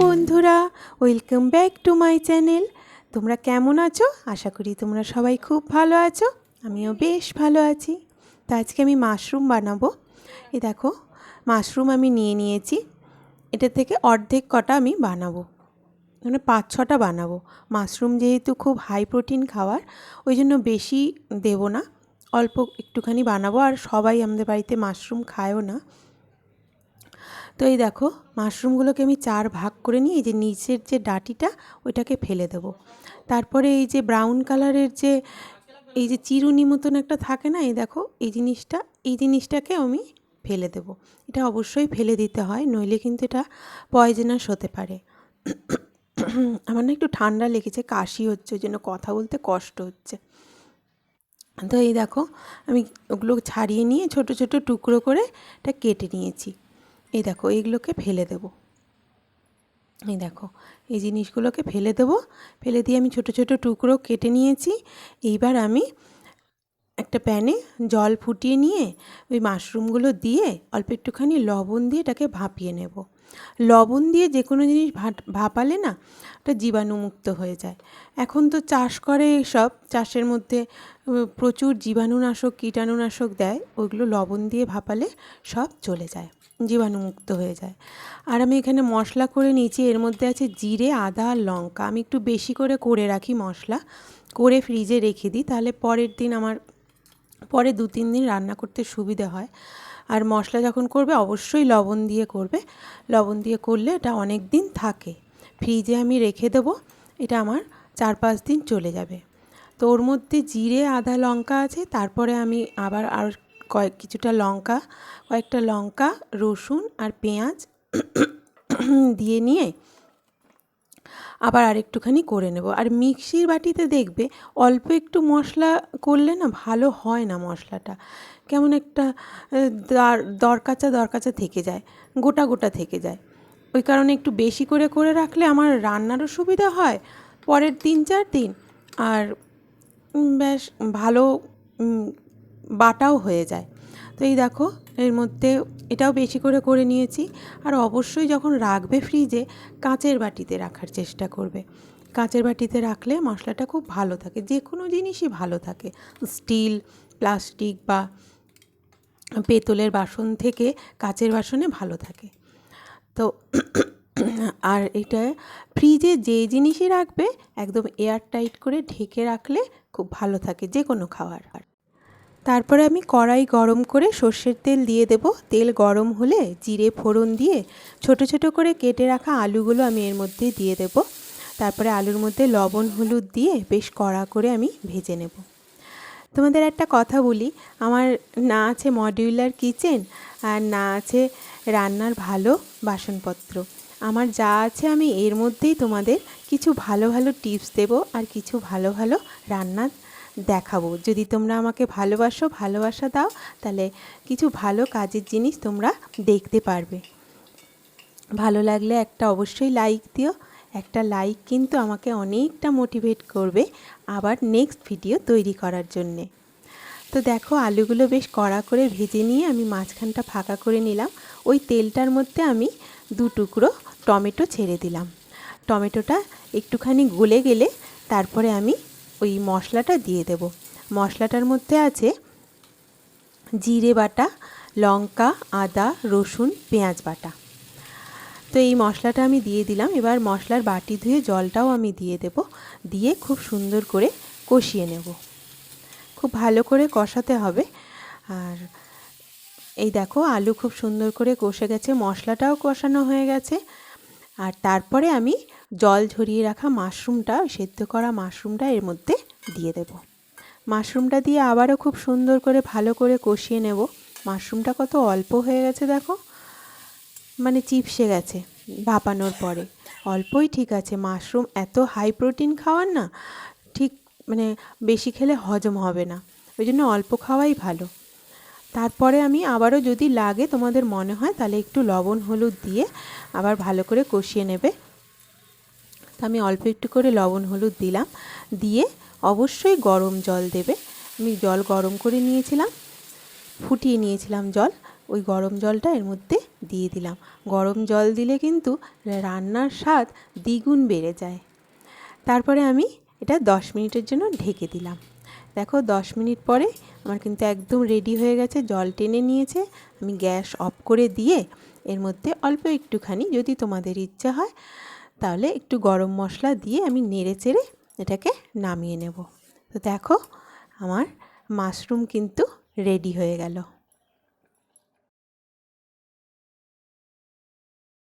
বন্ধুরা, welcome back to my channel. তোমরা কেমন আছো? আশা করি তোমরা সবাই খুব ভালো আছো। আমিও বেশ ভালো আছি। তো আজকে আমি মাশরুম বানাবো। এই দেখো, মাশরুম আমি নিয়েছি। এটা থেকে অর্ধেক কটা আমি বানাবো, মানে 5-6টা বানাবো। মাশরুম যেহেতু খুব হাই প্রোটিন খাবার, ওই জন্য বেশি দেবো না, অল্প একটুখানি বানাবো। আর সবাই আমাদের বাড়িতে মাশরুম খায়ও না। তো এই দেখো, মাশরুমগুলোকে আমি 4 ভাগ করে নিয়ে এই যে নিচের যে ডাঁটিটা ওইটাকে ফেলে দেবো। তারপরে এই যে ব্রাউন কালারের যে এই যে চিরুনি মতন একটা থাকে না, এই দেখো এই জিনিসটাকে আমি ফেলে দেবো। এটা অবশ্যই ফেলে দিতে হয়, নইলে কিন্তু এটা পয়জনাস হতে পারে। আমার না একটু ঠান্ডা লেগেছে, কাশি হচ্ছে, ওই জন্য কথা বলতে কষ্ট হচ্ছে। তো এই দেখো, আমি ওগুলো ছাড়িয়ে নিয়ে ছোট ছোট টুকরো করে এটা কেটে নিয়েছি। এই দেখো, এইগুলোকে ফেলে দেবো। এই দেখো, এই জিনিসগুলোকে ফেলে দেবো। ফেলে দিয়ে আমি ছোট ছোট টুকরো কেটে নিয়েছি। এইবার আমি একটা প্যানে জল ফুটিয়ে নিয়ে ওই মাশরুমগুলো দিয়ে অল্প একটুখানি লবণ দিয়ে এটাকে ভাপিয়ে নেব। লবণ দিয়ে যে কোনো জিনিস ভাপালে না ওটা জীবাণুমুক্ত হয়ে যায়। এখন তো চাষ করে, সব চাষের মধ্যে প্রচুর জীবাণুনাশক কীটাণুনাশক দেয়, ওইগুলো লবণ দিয়ে ভাপালে সব চলে যায়, জীবাণুমুক্ত হয়ে যায়। আর আমি এখানে মশলা করে নিয়েছি, এর মধ্যে আছে জিরে, আদা আর লঙ্কা। আমি একটু বেশি করে রাখি মশলা, করে ফ্রিজে রেখে দিই, তাহলে পরের দিন আমার পরে 2-3 দিন রান্না করতে সুবিধা হয়। আর মশলা যখন করবে অবশ্যই লবণ দিয়ে করবে, লবণ দিয়ে করলে এটা অনেক দিন থাকে। ফ্রিজে আমি রেখে দেবো, এটা আমার 4-5 দিন চলে যাবে। তো ওর মধ্যে জিরে, আদা, লঙ্কা আছে। তারপরে আমি আবার আর কয়েকটা লঙ্কা, রসুন আর পেঁয়াজ দিয়ে নিয়ে আবার আরেকটুখানি করে নেব। আর মিক্সির বাটিতে দেখবে অল্প একটু মশলা করলে না ভালো হয় না, মশলাটা কেমন একটা দরকাচা থেকে যায়, গোটা থেকে যায়। ওই কারণে একটু বেশি করে রাখলে আমার রান্নারও সুবিধা হয় পরের 3-4 দিন, আর বেশ ভালো বাটাও হয়ে যায়। তো এই দেখো, এর মধ্যে এটাও বেশি করে নিয়েছি। আর অবশ্যই যখন রাখবে ফ্রিজে, কাঁচের বাটিতে রাখার চেষ্টা করবে। কাঁচের বাটিতে রাখলে মশলাটা খুব ভালো থাকে, যে কোনো জিনিসই ভালো থাকে। স্টিল, প্লাস্টিক বা পেতলের বাসন থেকে কাঁচের বাসনে ভালো থাকে। তো আর এটা ফ্রিজে যে জিনিসই রাখবে একদম এয়ার টাইট করে ঢেকে রাখলে খুব ভালো থাকে যে কোনো খাবার। তারপরে আমি কড়াই গরম করে সর্ষের তেল দিয়ে দেব। তেল গরম হলে জিরে ফোড়ন দিয়ে ছোট ছোট করে কেটে রাখা আলুগুলো আমি এর মধ্যে দিয়ে দেব। তারপরে আলুর মধ্যে লবণ হলুদ দিয়ে বেশ কড়া করে আমি ভেজে নেব। তোমাদের একটা কথা বলি, আমার না আছে মডিউলার কিচেন, আর না আছে রান্নার ভালো বাসনপত্র। আমার যা আছে আমি এর মধ্যেই তোমাদের কিছু ভালো টিপস দেব, আর কিছু ভালো রান্না দেখাবো। যদি তোমরা আমাকে ভালোবাসা দাও, তাহলে কিছু ভালো কাজের জিনিস তোমরা দেখতে পারবে। ভালো লাগলে একটা অবশ্যই লাইক দিও। একটা লাইক কিন্তু আমাকে অনেকটা মোটিভেট করবে আবার নেক্সট ভিডিও তৈরি করার জন্যে। তো দেখো, আলুগুলো বেশ কড়া করে ভেজে নিয়ে আমি মাঝখানটা ফাঁকা করে নিলাম। ওই তেলটার মধ্যে আমি 2 টুকরো টমেটো ছেড়ে দিলাম। টমেটোটা একটুখানি গলে গেলে তারপরে আমি ওই মশলাটা দিয়ে দেব। মশলাটার মধ্যে আছে জিরে বাটা, লঙ্কা, আদা, রসুন, পেঁয়াজ বাটা। তো এই মশলাটা আমি দিয়ে দিলাম। এবার মশলার বাটি ধুয়ে জলটাও আমি দিয়ে দেব, দিয়ে খুব সুন্দর করে কষিয়ে নেব। খুব ভালো করে কষাতে হবে। আর এই দেখো, আলু খুব সুন্দর করে কষে গেছে, মশলাটাও কষানো হয়ে গেছে। আর তারপরে আমি জল ঝরিয়ে রাখা মাশরুমটা, সেদ্ধ করা মাশরুমটা এর মধ্যে দিয়ে দেব। মাশরুমটা দিয়ে আবারও খুব সুন্দর করে ভালো করে কষিয়ে নেব। মাশরুমটা কত অল্প হয়ে গেছে দেখো, মানে চিপসে গেছে ভাপানোর পরে। অল্পই ঠিক আছে, মাশরুম এত হাই প্রোটিন খাওয়ার না, ঠিক মানে বেশি খেলে হজম হবে না, ওই জন্য অল্প খাওয়াই ভালো। তারপরে আমি আবারও যদি লাগে তোমাদের মনে হয়, তাহলে একটু লবণ হলুদ দিয়ে আবার ভালো করে কষিয়ে নেবে। তো আমি অল্প একটু করে লবণ হলুদ দিলাম, দিয়ে অবশ্যই গরম জল দেবে। আমি জল গরম করে নিয়েছিলাম, ফুটিয়ে নিয়েছিলাম জল, ওই গরম জলটা এর মধ্যে দিয়ে দিলাম। গরম জল দিলে কিন্তু রান্নার স্বাদ দ্বিগুণ বেড়ে যায়। তারপরে আমি এটা 10 মিনিটের জন্য ঢেকে দিলাম। দেখো 10 মিনিট পরে আমার কিন্তু একদম রেডি হয়ে গেছে, জল টেনে নিয়েছে। আমি গ্যাস অফ করে দিয়ে এর মধ্যে অল্প একটুখানি, যদি তোমাদের ইচ্ছা হয় তাহলে একটু গরম মশলা দিয়ে আমি নেড়ে চেড়ে এটাকে নামিয়ে নেব। তো দেখো আমার মাশরুম কিন্তু রেডি হয়ে গেল।